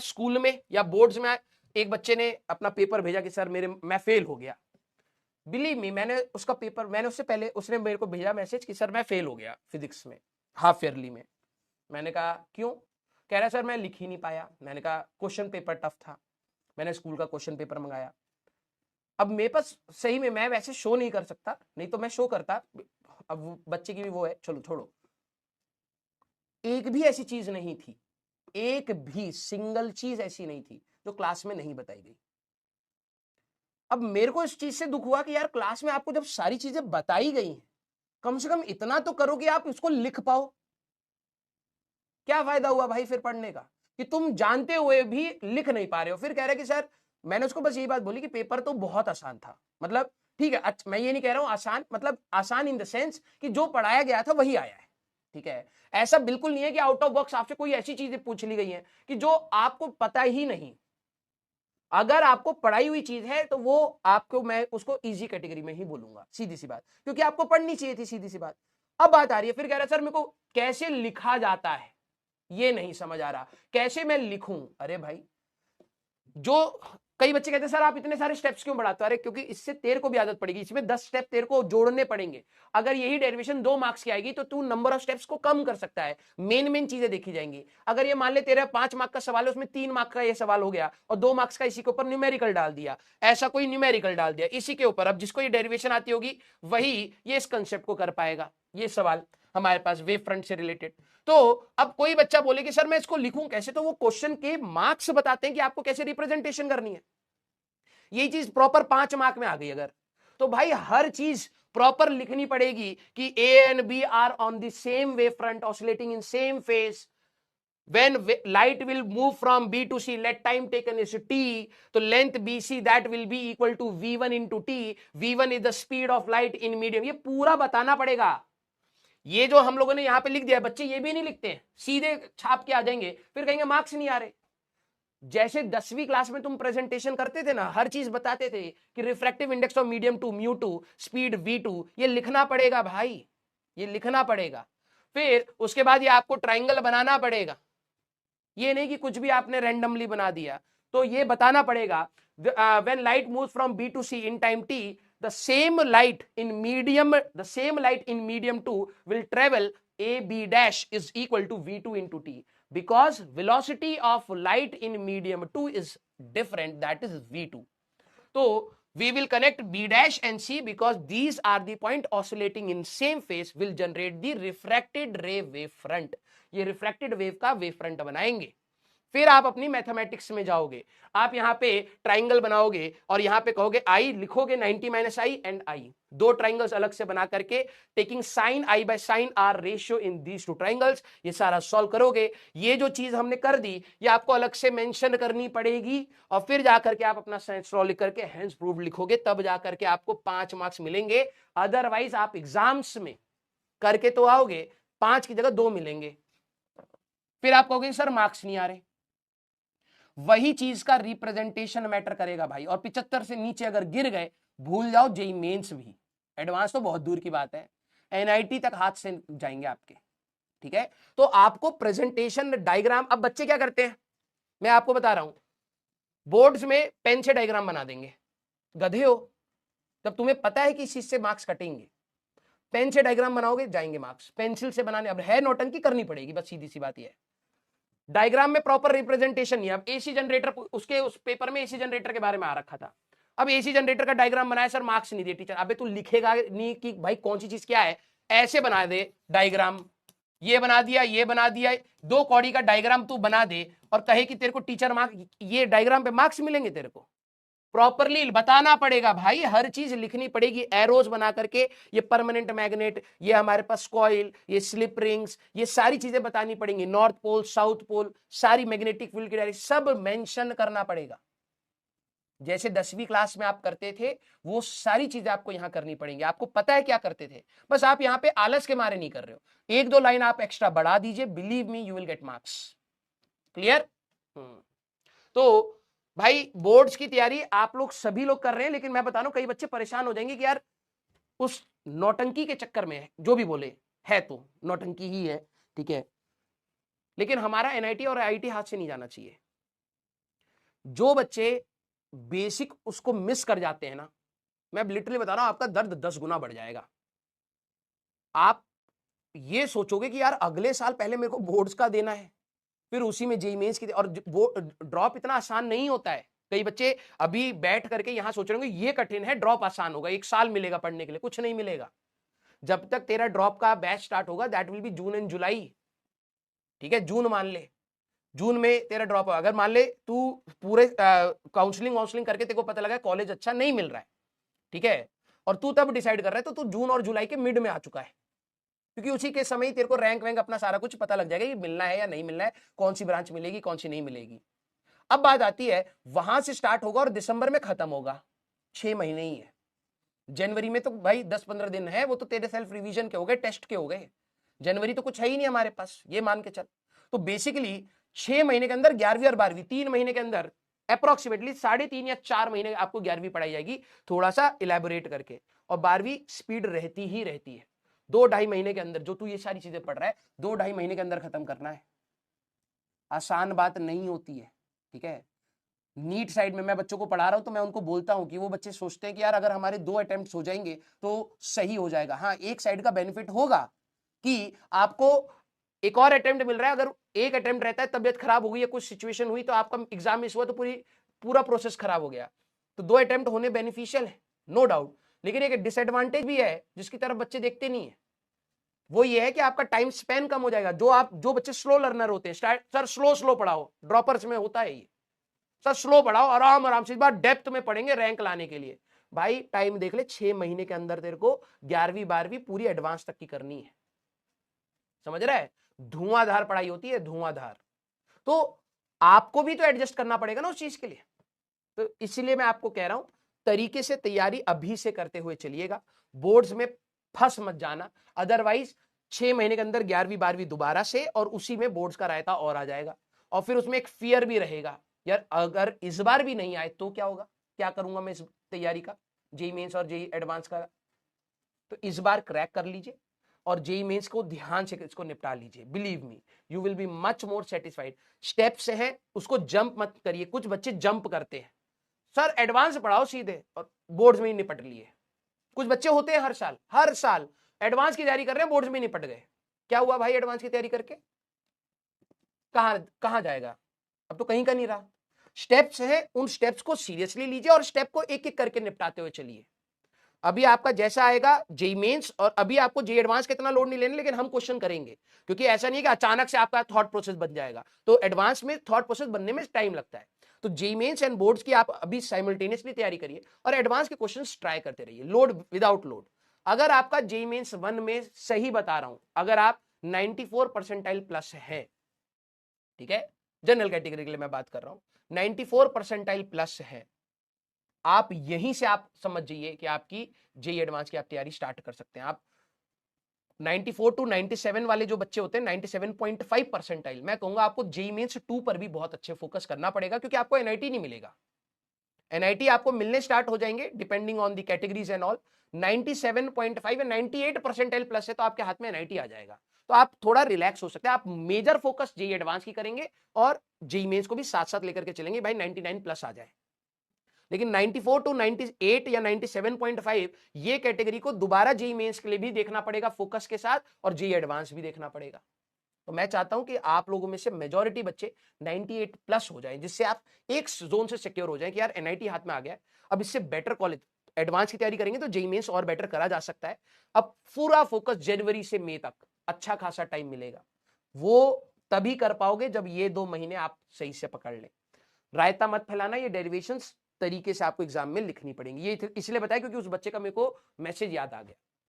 School में या boards में एक बच्चे ने अपना पेपर भेजा कि सर मैं फेल हो गया। बिलीव मी, मैंने उसका पेपर, मैंने उससे पहले, उसने मेरे को भेजा मैसेज कि सर मैं फेल हो गया फिजिक्स में हाफ ईयरली में। मैंने कहा क्यों? कह रहा सर मैं लिख ही नहीं पाया। मैंने कहा क्वेश्चन पेपर टफ था। मैंने स्कूल का क्वेश्चन पेपर मंगाया। अब मेरे पास सही में, मैं वैसे शो नहीं कर सकता, नहीं तो मैं शो करता। अब बच्चे की भी वो है, चलो छोड़ो। एक भी ऐसी चीज नहीं थी, एक भी सिंगल चीज ऐसी नहीं थी जो क्लास में नहीं बताई गई। अब मेरे को इस चीज से दुख हुआ कि यार क्लास में आपको जब सारी चीजें बताई गई हैं, कम से कम इतना तो करो कि आप इसको लिख पाओ। क्या फायदा हुआ भाई फिर पढ़ने का, कि तुम जानते हुए भी लिख नहीं पा रहे हो। फिर कह रहे कि सर, मैंने उसको बस यही बात बोली कि पेपर तो बहुत आसान था। मतलब ठीक है, मैं ये नहीं कह रहा हूं आसान, मतलब आसान इन द सेंस कि जो पढ़ाया गया था वही आया है। ठीक है, ऐसा बिल्कुल नहीं है कि आउट ऑफ बॉक्स आपसे कोई ऐसी चीजें पूछ ली गई हैं कि जो आपको पता ही नहीं। अगर आपको पढ़ाई हुई चीज है तो वो आपको, मैं उसको इजी कैटेगरी में ही बोलूंगा, सीधी सी बात, क्योंकि आपको पढ़नी चाहिए थी, सीधी सी बात। अब बात आ रही है, फिर कह रहा सर मेरे को कैसे लिखा जाता है ये नहीं समझ आ रहा, कैसे मैं लिखूं। अरे भाई, जो कई बच्चे कहते हैं सर आप इतने सारे स्टेप्स क्यों बढ़ाते हो? अरे क्योंकि इससे तेरे को भी आदत पड़ेगी, इसमें 10 स्टेप तेरे को जोड़ने पड़ेंगे। अगर यही डेरिवेशन 2 मार्क्स की आएगी तो तू नंबर ऑफ स्टेप्स को कम कर सकता है, मेन चीजें देखी जाएंगी। अगर ये मान ले तेरा 5 मार्क का सवाल है, उसमें 3 मार्क का ये सवाल हो गया और 2 मार्क्स का इसी के ऊपर न्यूमेरिकल डाल दिया, ऐसा कोई न्यूमेरिकल डाल दिया इसी के ऊपर, अब जिसको ये डेरिवेशन आती होगी वही ये इस कंसेप्ट को कर पाएगा। ये सवाल हमारे पास वेव फ्रंट से रिलेटेड। तो अब कोई बच्चा बोले कि सर मैं इसको लिखूं कैसे, तो वो क्वेश्चन के मार्क्स बताते हैं कि आपको कैसे रिप्रेजेंटेशन करनी है। यही चीज प्रॉपर 5 मार्क में आ गई अगर, तो भाई हर चीज प्रॉपर लिखनी पड़ेगी कि A and B are on the same wave front oscillating in same phase. when light will move from B to C, let time taken is t, तो length BC that will be equal to V1 into t, V1 is the speed of light in medium। ये पूरा बताना पड़ेगा। ये जो हम लोगों ने यहां पे लिख दिया, बच्चे ये भी नहीं लिखते हैं, सीधे छाप के आ जाएंगे, फिर कहेंगे मार्क्स नहीं आ रहे। जैसे 10वीं क्लास में तुम प्रेजेंटेशन करते थे ना, हर चीज बताते थे कि refractive index of medium two म्यू2, स्पीड v2, ये लिखना पड़ेगा भाई, ये लिखना पड़ेगा। फिर उसके बाद ये आपको ट्राइंगल बनाना पड़ेगा, ये नहीं कि कुछ भी आपने रैंडमली बना दिया, तो ये बताना पड़ेगा। When light moves from B to C in time T, the same light in medium 2 will travel a b dash is equal to v2 into t, because velocity of light in medium 2 is different, that is v2। so we will connect b dash and c because these are the point oscillating in same phase will generate the refracted ray wave front। ये refracted wave का wave front बनाएंगे। फिर आप अपनी mathematics में जाओगे, आप यहां पे ट्राइंगल बनाओगे और यहां पे कहोगे आई, लिखोगे 90 माइनस आई एंड आई, दो ट्राइंगल्स अलग से बना करके taking sine i by sine r ratio in these two triangles, ये सारा सॉल्व करोगे। ये जो चीज हमने कर दी ये आपको अलग से मेंशन करनी पड़ेगी और फिर जाकर के आप अपना साइंस लॉ लिख करके हेंस प्रूव्ड लिखोगे, तब जाकर के आपको 5 मार्क्स मिलेंगे। अदरवाइज आप एग्जाम्स में करके तो आओगे, 5 की जगह 2 मिलेंगे, फिर आप कहोगे सर मार्क्स नहीं आ रहे। वही चीज का रिप्रेजेंटेशन मैटर करेगा भाई, और 75 से नीचे अगर गिर गए भूल जाओ जेई मेंस भी, एडवांस तो बहुत दूर की बात है, एनआईटी तक हाथ से जाएंगे आपके। ठीक है, तो आपको प्रेजेंटेशन डायग्राम, अब बच्चे क्या करते हैं मैं आपको बता रहा हूं, बोर्ड्स में पेन से डायग्राम बना देंगे, गधे हो, जब तुम्हें पता है कि इस चीज से मार्क्स कटेंगे, पेन से डायग्राम बनाओगे जाएंगे मार्क्स, पेंसिल से बनाने अब है नौटंकी करनी पड़ेगी, बस सीधी सी बात यह है। डायग्राम में प्रॉपर रिप्रेजेंटेशन नहीं है। अब एसी जनरेटर, उसके उस पेपर में एसी जनरेटर के बारे में आ रखा था, अब एसी जनरेटर का डायग्राम बनाया, सर मार्क्स नहीं दिए टीचर। अबे तू लिखेगा नहीं कि भाई कौन सी चीज क्या है, ऐसे बना दे डायग्राम, ये बना दिया, ये बना दिया, 2 कौड़ी का डायग्राम तू बना दे और कहे कि तेरे को टीचर मार्क्स, ये डायग्राम पे मार्क्स मिलेंगे तेरे को? प्रॉपरली बताना पड़ेगा भाई, हर चीज लिखनी पड़ेगी, एरोज बना करके, ये परमानेंट मैग्नेट, ये हमारे पास कॉइल, ये स्लिप रिंग्स, ये सारी चीजें बतानी पड़ेंगी, नॉर्थ पोल साउथ पोल, सारी मैग्नेटिक फील्ड की डायरेक्शन सब मेंशन करना पड़ेगा। जैसे 10वीं क्लास में आप करते थे वो सारी चीजें आपको यहां करनी पड़ेंगी। आपको पता है क्या करते थे, बस आप यहां पे आलस के मारे नहीं कर रहे हो, 1-2 लाइन आप एक्स्ट्रा बढ़ा दीजिए, believe me you will get marks. Clear? तो भाई बोर्ड्स की तैयारी आप लोग सभी लोग कर रहे हैं, लेकिन मैं बता रहा हूं कई बच्चे परेशान हो जाएंगे कि यार उस नौटंकी के चक्कर में, जो भी बोले है तो नौटंकी ही है, ठीक है, लेकिन हमारा एनआईटी और आईआईटी हाथ से नहीं जाना चाहिए। जो बच्चे बेसिक उसको मिस कर जाते हैं ना, मैं लिटरली बता रहा हूं, आपका दर्द 10 गुना बढ़ जाएगा। आप ये सोचोगे कि यार अगले साल पहले मेरे को बोर्ड्स का देना है, फिर उसी में जेईई मेंस की, और वो ड्रॉप इतना आसान नहीं होता है। कई बच्चे अभी बैठ करके यहां सोच रहे होंगे ये कठिन है, ड्रॉप आसान होगा, 1 साल मिलेगा पढ़ने के लिए। कुछ नहीं मिलेगा। जब तक तेरा ड्रॉप का बैच स्टार्ट होगा, that will be June and July. ठीक है, जून मान ले, जून में तेरा ड्रॉप होगा। अगर मान ले तू पूरे काउंसलिंग करके तेरे को पता लगा कॉलेज अच्छा नहीं मिल रहा है, ठीक है, और तू तब डिसाइड कर रहा है, तो तू जून और जुलाई के मिड में आ चुका है, क्योंकि उसी के समय तेरे को रैंक वैंक अपना सारा कुछ पता लग जाएगा कि मिलना है या नहीं मिलना है, कौन सी ब्रांच मिलेगी, कौन सी नहीं मिलेगी। अब बात आती है, वहां से स्टार्ट होगा और दिसंबर में खत्म होगा, 6 महीने ही है। जनवरी में तो भाई 10-15 दिन है, वो तो तेरे सेल्फ रिवीजन के हो गए, टेस्ट के हो गए। जनवरी तो कुछ है ही नहीं हमारे पास, ये मान के चल। तो बेसिकली 6 महीने के अंदर 11वीं और 12वीं, 3 महीने के अंदर अप्रोक्सीमेटली 3.5 या 4 महीने आपको 11वीं पढ़ाई जाएगी, थोड़ा सा इलेबोरेट करके, और 12वीं स्पीड रहती ही रहती है। 2-2.5 महीने के अंदर जो तू ये सारी चीजें पढ़ रहा है, 2-2.5 महीने के अंदर खत्म करना है। आसान बात नहीं होती है, ठीक है। नीट साइड में मैं बच्चों को पढ़ा रहा हूं, तो मैं उनको बोलता हूं कि वो बच्चे सोचते हैं कि यार अगर हमारे 2 अटेम्प्ट हो जाएंगे तो सही हो जाएगा। हाँ, एक साइड का बेनिफिट होगा कि आपको एक और अटेम्प्ट मिल रहा है। अगर एक अटेम्प्ट रहता है, तबियत खराब हो गई या कुछ सिचुएशन हुई तो आपका एग्जाम मिस हुआ, तो पूरा प्रोसेस खराब हो गया। तो 2 अटेम्प्ट होने बेनिफिशियल है, नो डाउट। लेकिन एक डिसएडवांटेज भी है जिसकी तरफ बच्चे देखते नहीं है, वो ये है कि आपका टाइम स्पेन कम हो जाएगा। जो बच्चे स्लो लर्नर होते हैं, सर स्लो पढ़ाओ, ड्रॉपर्स में होता है ये, सर स्लो पढ़ाओ, आराम से, इस बार डेप्थ में पढ़ेंगे रैंक लाने के लिए। भाई टाइम देख ले, 6 महीने के अंदर तेरे को 11वीं 12वीं पूरी एडवांस तक की करनी है, समझ रहा है। धुआंधार पढ़ाई होती है, धुआंधार। तो आपको भी तो एडजस्ट करना पड़ेगा ना उस चीज के लिए। तो इसीलिए मैं आपको कह रहा हूं, तरीके से तैयारी अभी से करते हुए चलिएगा, बोर्ड्स में फंस मत जाना। अदरवाइज 6 महीने के अंदर 11वीं 12वीं दोबारा से, और उसी में बोर्ड्स का रायता और आ जाएगा। और फिर उसमें एक फियर भी रहेगा, यार अगर इस बार भी नहीं आए तो क्या होगा, क्या करूंगा मैं इस तैयारी का, जेईई मेंस और जेईई एडवांस का। तो इस बार क्रैक कर लीजिए और जेईई मेंस को ध्यान से इसको निपटा लीजिए। Believe me, you will be much more satisfied. Steps हैं, उसको जंप मत करिए। कुछ बच्चे जंप करते हैं, सर एडवांस पढ़ाओ सीधे, और बोर्ड्स में ही निपट लिए। कुछ बच्चे होते हैं हर साल एडवांस की तैयारी कर रहे हैं, बोर्ड्स में निपट गए। क्या हुआ भाई एडवांस की तैयारी करके, कहां जाएगा, अब तो कहीं का नहीं रहा। स्टेप्स हैं, उन स्टेप्स को सीरियसली लीजिए और स्टेप को एक एक करके निपटाते हुए चलिए। अभी आपका जैसा आएगा जेईई मेंस, और अभी आपको जेईई एडवांस का इतना लोड नहीं लेना, लेकिन हम क्वेश्चन करेंगे, क्योंकि ऐसा नहीं है कि अचानक से आपका थॉट प्रोसेस बन जाएगा। तो एडवांस में थॉट प्रोसेस बनने में टाइम लगता है। तो जेईई मेंस एंड बोर्ड्स की आप अभी साइमल्टेनियसली तैयारी करिए और एडवांस के क्वेश्चंस ट्राई करते रहिए, लोड विदाउट लोड। अगर आपका जेईई मेंस 1 में, सही बता रहा हूं, अगर आप 94 परसेंटाइल प्लस है, ठीक है, जनरल कैटेगरी के लिए मैं बात कर रहा हूं, 94 परसेंटाइल प्लस है, आप यहीं से आप समझ जाइए कि आपकी जेईई एडवांस की आप तैयारी स्टार्ट कर सकते हैं। आप 94 टू 97 वाले जो बच्चे होते हैं, 97.5 परसेंटाइल, मैं कहूंगा आपको जेईई मेंस 2 पर भी बहुत अच्छे फोकस करना पड़ेगा, क्योंकि आपको एनआईटी नहीं मिलेगा। एनआईटी आपको मिलने स्टार्ट हो जाएंगे depending on the categories and all. 97.5 या 98 परसेंटाइल प्लस है तो आपके हाथ में एनआईटी आ जाएगा। तो आप थोड़ा रिलैक्स हो सकते हैं। आप मेजर फोकस जेईई एडवांस की करेंगे और जेईई मेंस को भी साथ साथ लेकर के चलेंगे, भाई 99 प्लस आ जाए। लेकिन 94 टू 98 या 97.5 ये कैटेगरी को दोबारा जेईई मेंस के लिए भी देखना पड़ेगा फोकस के साथ, और जेईई एडवांस भी देखना पड़ेगा। तो मैं चाहता हूं कि आप लोगों में से मेजॉरिटी बच्चे 98 प्लस हो जाएं, जिससे आप एक जोन से सिक्योर हो जाएं कि यार एनआईटी हाथ में आ गया है, अब इससे बेटर कॉलेज एडवांस की तैयारी करेंगे तो जेईई मेंस और बेटर करा जा सकता है। अब पूरा फोकस जनवरी से मई तक अच्छा खासा टाइम मिलेगा, वो तभी कर पाओगे जब ये 2 महीने आप सही से पकड़ लें। रायता मत फैलाना, ये डेरिवेशंस तरीके से आपको एग्जाम में लिखनी पड़ेंगी। ये इसलिए बताया क्योंकि उस बच्चे का मेरे को मैसेज याद आ गया।